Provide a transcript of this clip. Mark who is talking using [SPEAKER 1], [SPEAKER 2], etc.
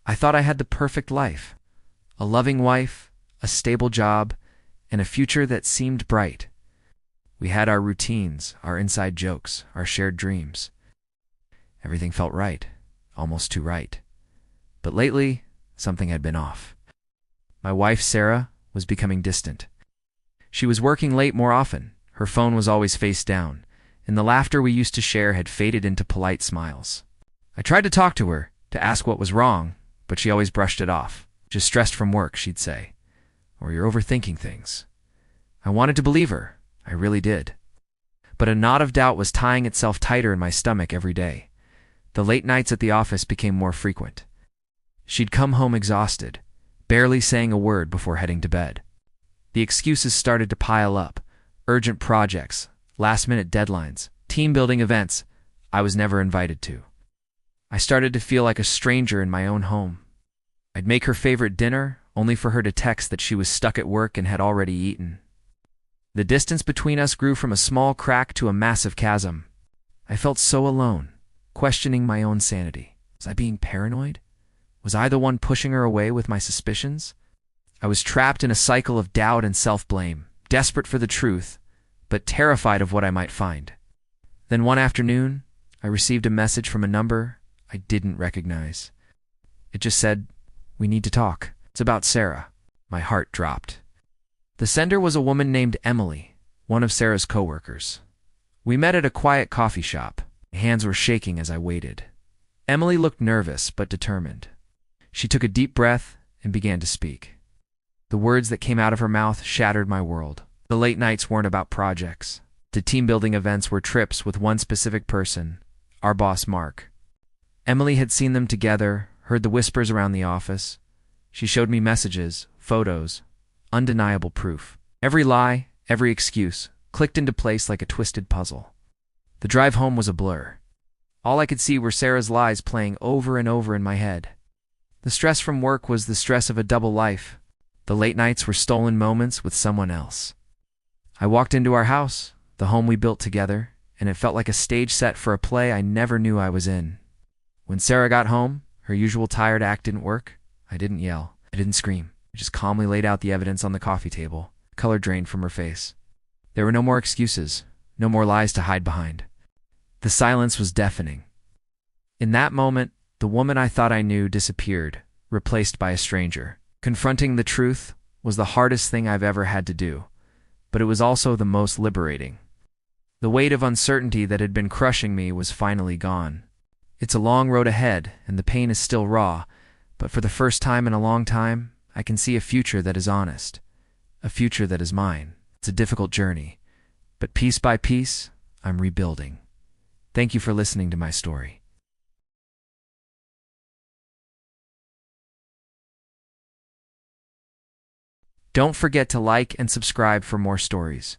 [SPEAKER 1] I thought I had the perfect life. A loving wife, a stable job, and a future that seemed bright. We had our routines, our inside jokes, our shared dreams. Everything felt right, almost too right. But lately, something had been off. My wife, Sarah, was becoming distant. She was working late more often, her phone was always face down, and the laughter we used to share had faded into polite smiles. I tried to talk to her, to ask what was wrong, but she always brushed it off. Just stressed from work, she'd say. Or you're overthinking things. I wanted to believe her. I really did. But a knot of doubt was tying itself tighter in my stomach every day. The late nights at the office became more frequent. She'd come home exhausted, barely saying a word before heading to bed. The excuses started to pile up. Urgent projects, last-minute deadlines, team-building events I was never invited to. I started to feel like a stranger in my own home. I'd make her favorite dinner, only for her to text that she was stuck at work and had already eaten. The distance between us grew from a small crack to a massive chasm. I felt so alone, questioning my own sanity. Was I being paranoid? Was I the one pushing her away with my suspicions? I was trapped in a cycle of doubt and self-blame, desperate for the truth, but terrified of what I might find. Then one afternoon, I received a message from a number I didn't recognize. It just said, "We need to talk. It's about Sarah." My heart dropped. The sender was a woman named Emily, one of Sarah's coworkers. We met at a quiet coffee shop. My hands were shaking as I waited. Emily looked nervous but determined. She took a deep breath and began to speak. The words that came out of her mouth shattered my world. The late nights weren't about projects. The team-building events were trips with one specific person, our boss Mark. Emily had seen them together, heard the whispers around the office. She showed me messages, photos, undeniable proof. Every lie, every excuse, clicked into place like a twisted puzzle. The drive home was a blur. All I could see were Sarah's lies playing over and over in my head. The stress from work was the stress of a double life. The late nights were stolen moments with someone else. I walked into our house, the home we built together, and it felt like a stage set for a play I never knew I was in. When Sarah got home, her usual tired act didn't work. I didn't yell. I didn't scream. I just calmly laid out the evidence on the coffee table. Color drained from her face. There were no more excuses, no more lies to hide behind. The silence was deafening. In that moment, the woman I thought I knew disappeared, replaced by a stranger. Confronting the truth was the hardest thing I've ever had to do, but it was also the most liberating. The weight of uncertainty that had been crushing me was finally gone. It's a long road ahead, and the pain is still raw, but for the first time in a long time, I can see a future that is honest, a future that is mine. It's a difficult journey, but piece by piece, I'm rebuilding. Thank you for listening to my story. Don't forget to like and subscribe for more stories.